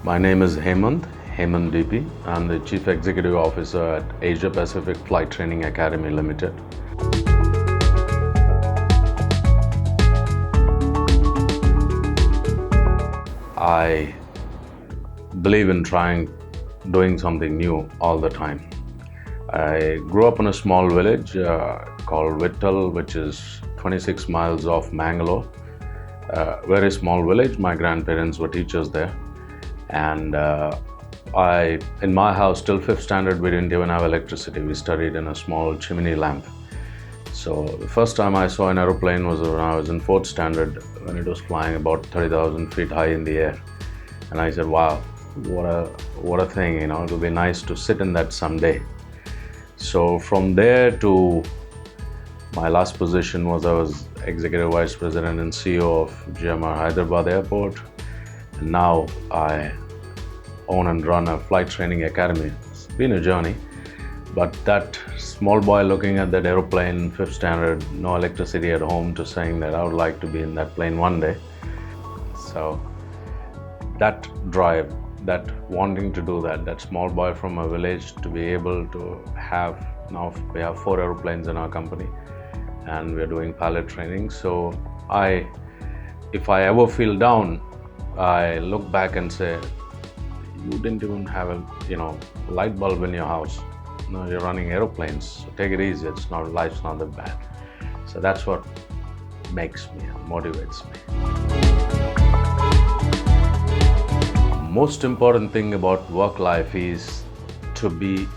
My name is Hemanth DP. I'm the Chief Executive Officer at Asia Pacific Flight Training Academy Limited. I believe in doing something new all the time. I grew up in a small village called Vittal, which is 26 miles off Mangalore. Very small village. My grandparents were teachers there. And in my house, till 5th standard, we didn't even have electricity. We studied in a small chimney lamp. So the first time I saw an aeroplane was when I was in 4th standard, when it was flying about 30,000 feet high in the air. And I said, wow, what a thing, it would be nice to sit in that someday. So from there to my last position I was Executive Vice President and CEO of GMR Hyderabad Airport. And now I own and run a flight training academy. It's been a journey, but that small boy looking at that aeroplane, 5th standard, no electricity at home, to saying that I would like to be in that plane one day. So that drive, that wanting to do that small boy from a village to be able to have, now we have 4 aeroplanes in our company and we're doing pilot training. So if I ever feel down, I look back and say, you didn't even have a light bulb in your house. No, you're running aeroplanes. So take it easy. Life's not that bad. So that's what makes me, motivates me. Most important thing about work life is to be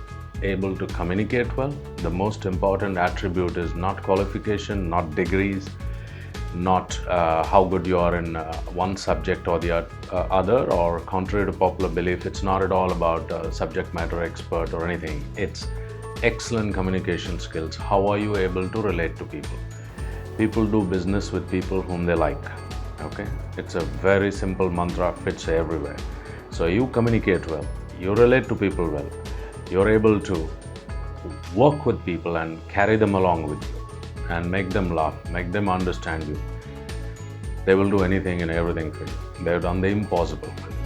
able to communicate well. The most important attribute is not qualification, not degrees, not how good you are in one subject or the other, or contrary to popular belief, it's not at all about subject matter expert or anything. It's excellent communication skills. How are you able to relate to people? People do business with people whom they like. Okay, it's a very simple mantra, fits everywhere. So you communicate well, you relate to people well, you're able to work with people and carry them along with you and make them laugh, make them understand you. They will do anything and everything for you. They've done the impossible for you.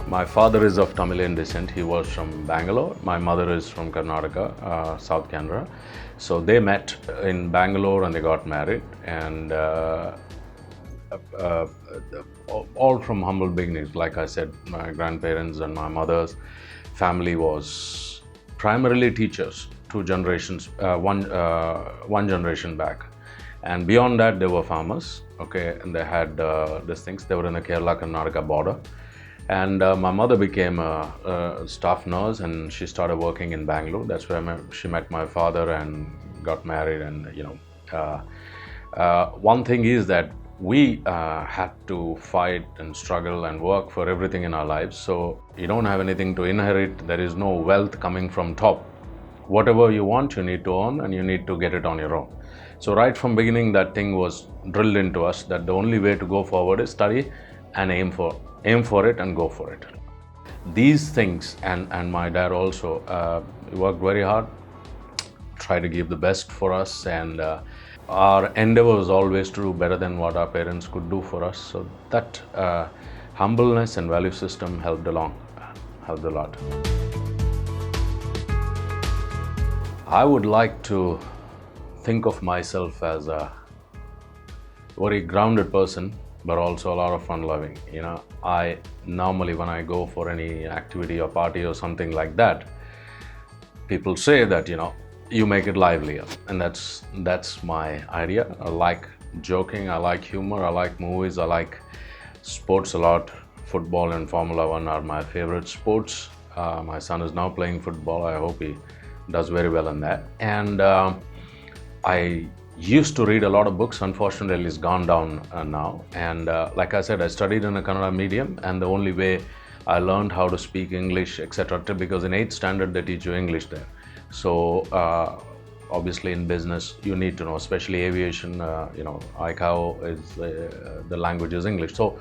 My father is of Tamilian descent. He was from Bangalore. My mother is from Karnataka, South Canara. So they met in Bangalore and they got married, and all from humble beginnings. Like I said, my grandparents and my mother's family was primarily teachers. 2 generations, one generation back, and beyond that they were farmers. Okay, and they had these things. They were in the Kerala-Karnataka border, and my mother became a staff nurse, and she started working in Bangalore. That's where she met my father and got married. And one thing is that we had to fight and struggle and work for everything in our lives. So you don't have anything to inherit. There is no wealth coming from top. Whatever you want, you need to earn, and you need to get it on your own. So right from beginning, that thing was drilled into us, that the only way to go forward is study and aim for it and go for it. These things, and my dad also worked very hard, tried to give the best for us, and our endeavor was always to do better than what our parents could do for us. So that humbleness and value system helped a lot. I would like to think of myself as a very grounded person, but also a lot of fun loving. I normally, when I go for any activity or party or something like that, people say that, you make it livelier. And that's my idea. I like joking, I like humor, I like movies, I like sports a lot. Football and Formula 1 are my favorite sports. My son is now playing football. I hope he does very well in that. And I used to read a lot of books. Unfortunately, it's gone down now. And like I said, I studied in a Kannada medium, and the only way I learned how to speak English, etc., because in 8th standard they teach you English there. So obviously in business you need to know, especially aviation, ICAO is the language is English. So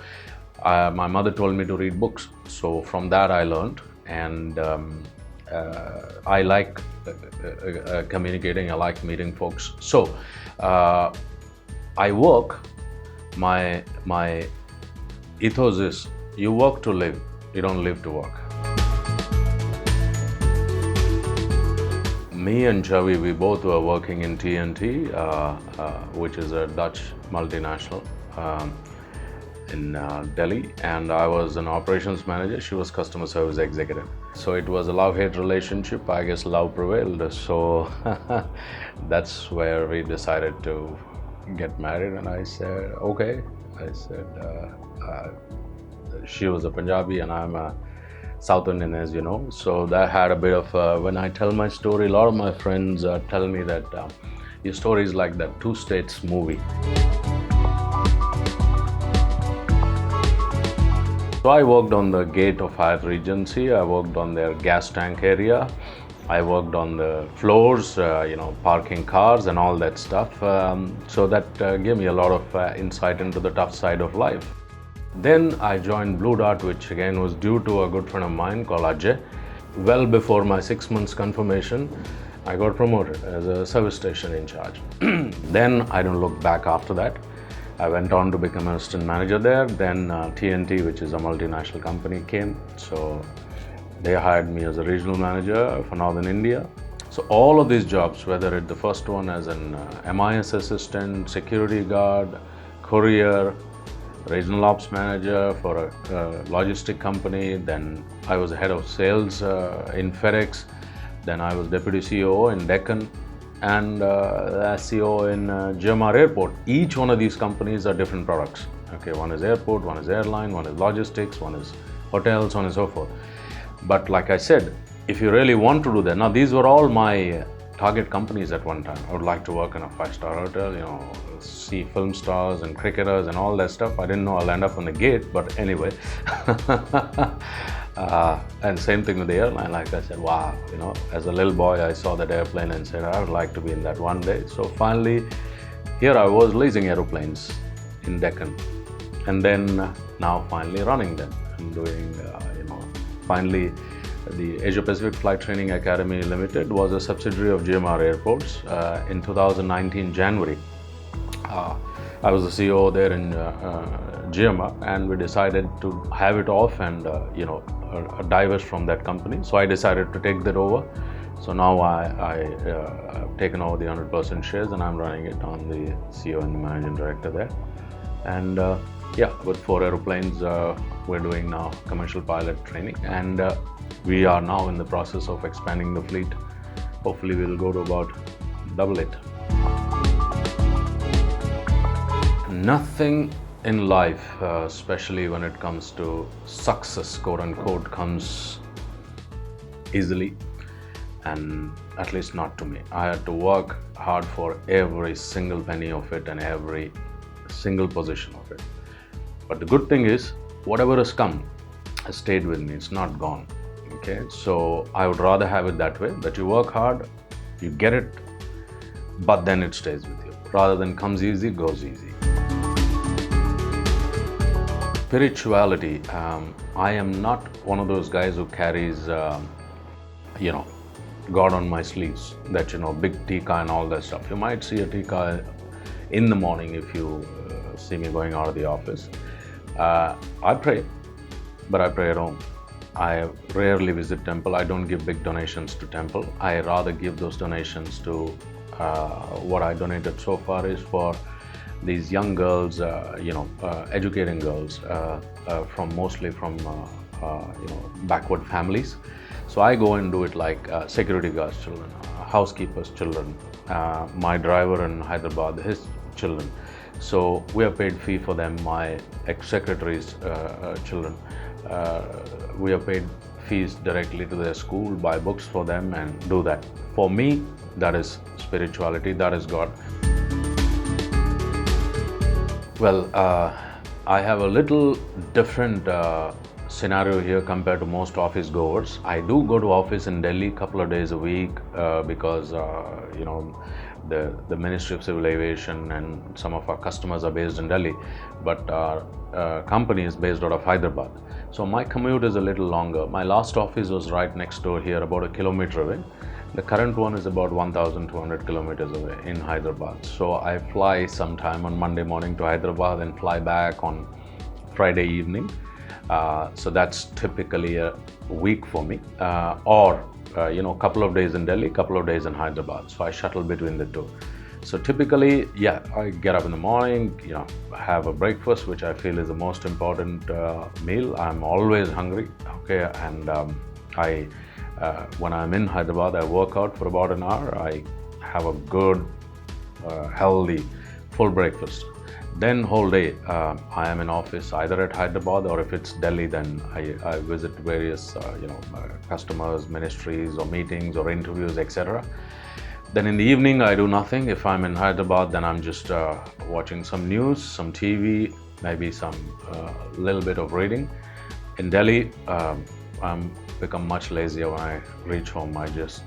my mother told me to read books. So from that I learned, and I like communicating, I like meeting folks. So I work, my ethos is you work to live, you don't live to work. Me and Chavi, we both were working in TNT, which is a Dutch multinational in Delhi, and I was an operations manager. She was customer service executive. So it was a love-hate relationship. I guess love prevailed. So that's where we decided to get married, and I said, okay. I said, she was a Punjabi and I'm a South Indian, as you know. So that had a bit of, when I tell my story, a lot of my friends tell me that your story is like that Two States movie. So I worked on the gate of Hyatt Regency. I worked on their gas tank area. I worked on the floors, parking cars and all that stuff. So that gave me a lot of insight into the tough side of life. Then I joined Blue Dart, which again was due to a good friend of mine called Ajay. Well before my 6 months confirmation, I got promoted as a service station in charge. Then I didn't look back after that. I went on to become an assistant manager there. Then TNT, which is a multinational company, came. So they hired me as a regional manager for Northern India. So all of these jobs, whether it's the first one as an MIS assistant, security guard, courier, regional ops manager for a logistic company, then I was head of sales in FedEx, then I was deputy CEO in Deccan, and CEO in GMR Airport. Each one of these companies are different products. Okay, one is airport, one is airline, one is logistics, one is hotels, so on and so forth. But like I said, if you really want to do that, now these were all my target companies at one time. I would like to work in a 5-star hotel, see film stars and cricketers and all that stuff. I didn't know I'll end up on the gate, but anyway. And same thing with the airline. Like I said, wow, as a little boy, I saw that airplane and said, I would like to be in that one day. So finally, here I was leasing aeroplanes in Deccan. And then now finally running them. I'm doing, finally, the Asia Pacific Flight Training Academy Limited was a subsidiary of GMR Airports. In 2019 January, I was the CEO there in GMR, and we decided to have it off and divest from that company. So I decided to take that over. So now I've taken over the 100% shares, and I'm running it on the CEO and the managing director there. And with 4 aeroplanes, we're doing now commercial pilot training, and we are now in the process of expanding the fleet. Hopefully we'll go to about double it. Nothing in life, especially when it comes to success, quote unquote, comes easily, and at least not to me. I had to work hard for every single penny of it and every single position of it. But the good thing is, whatever has come has stayed with me. It's not gone. Okay, so I would rather have it that way, that you work hard, you get it, but then it stays with you, rather than comes easy, goes easy. Spirituality, I am not one of those guys who carries, God on my sleeves, that, big tika and all that stuff. You might see a tika in the morning if you see me going out of the office. I pray, but I pray at home. I rarely visit temple. I don't give big donations to temple. I rather give those donations to what I donated so far is for these young girls, educating girls mostly from backward families. So I go and do it like security guards' children, housekeepers' children, my driver in Hyderabad, his children. So we have paid fee for them, my ex-secretary's children. We have paid fees directly to their school, buy books for them and do that. For me, that is spirituality, that is God. Well, I have a little different scenario here compared to most office goers. I do go to office in Delhi a couple of days a week because the Ministry of Civil Aviation and some of our customers are based in Delhi, but our company is based out of Hyderabad. So my commute is a little longer. My last office was right next door here, about a kilometer away. The current one is about 1,200 kilometers away in Hyderabad. So I fly sometime on Monday morning to Hyderabad and fly back on Friday evening. So that's typically a week for me. Or a couple of days in Delhi, couple of days in Hyderabad. So I shuttle between the two. So typically, I get up in the morning, have a breakfast, which I feel is the most important meal. I'm always hungry, okay, and when I'm in Hyderabad, I work out for about an hour. I have a good, healthy, full breakfast. Then whole day, I am in office either at Hyderabad, or if it's Delhi, then I visit various, customers, ministries, or meetings, or interviews, etc. Then in the evening, I do nothing. If I'm in Hyderabad, then I'm just watching some news, some TV, maybe some little bit of reading. In Delhi, I'm become much lazier. When I reach home, I just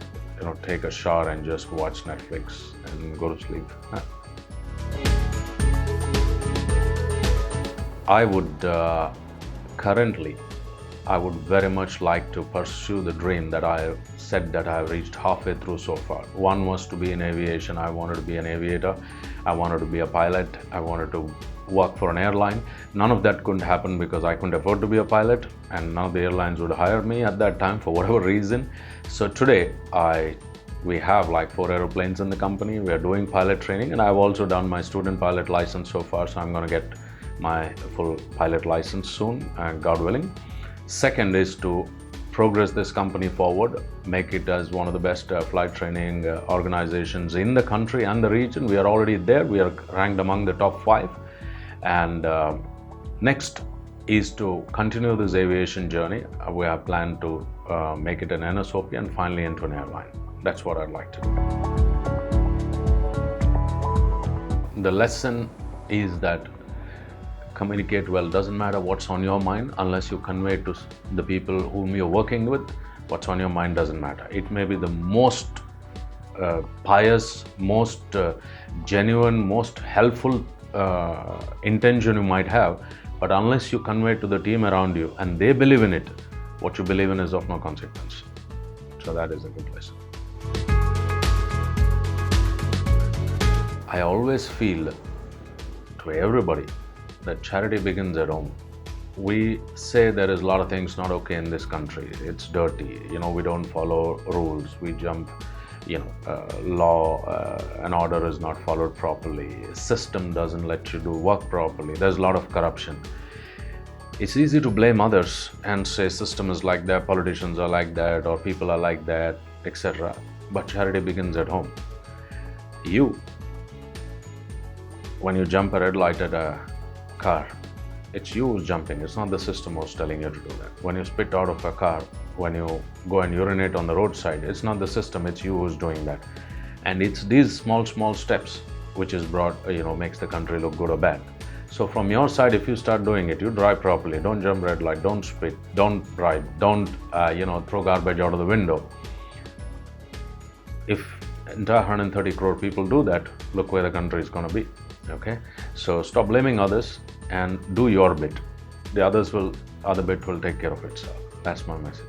take a shower and just watch Netflix and go to sleep. I would currently, I would very much like to pursue the dream that I said that I have reached halfway through so far. One was to be in aviation. I wanted to be an aviator. I wanted to be a pilot. I wanted to work for an airline. None of that couldn't happen because I couldn't afford to be a pilot, and none of the airlines would hire me at that time for whatever reason. So today, we have like 4 aeroplanes in the company. We are doing pilot training, and I've also done my student pilot license so far. So I'm going to get my full pilot license soon, God willing. Second is to progress this company forward, make it as one of the best flight training organizations in the country and the region. We are already there. We are ranked among the top 5. And next is to continue this aviation journey. We have planned to make it an NSOP and finally into an airline. That's what I'd like to do. The lesson is that communicate well. Doesn't matter what's on your mind, unless you convey to the people whom you're working with. What's on your mind doesn't matter. It may be the most pious, most genuine, most helpful intention you might have, but unless you convey to the team around you and they believe in it, what you believe in is of no consequence. So that is a good lesson. I always feel to everybody that charity begins at home. We say there is a lot of things not okay in this country. It's dirty. We don't follow rules. We jump. Law and order is not followed properly. System doesn't let you do work properly. There's a lot of corruption. It's easy to blame others and say system is like that, politicians are like that, or people are like that, etc. But charity begins at home. When you jump a red light at a car, it's you who's jumping. It's not the system who's telling you to do that. When you spit out of a car, when you go and urinate on the roadside, it's not the system, it's you who's doing that. And it's these small steps which is makes the country look good or bad. So from your side, if you start doing it, you drive properly, don't jump red light, don't spit, don't drive, don't throw garbage out of the window. If entire 130 crore people do that, look where the country is going to be. Okay, so stop blaming others and do your bit. The other bit will take care of itself. That's my message.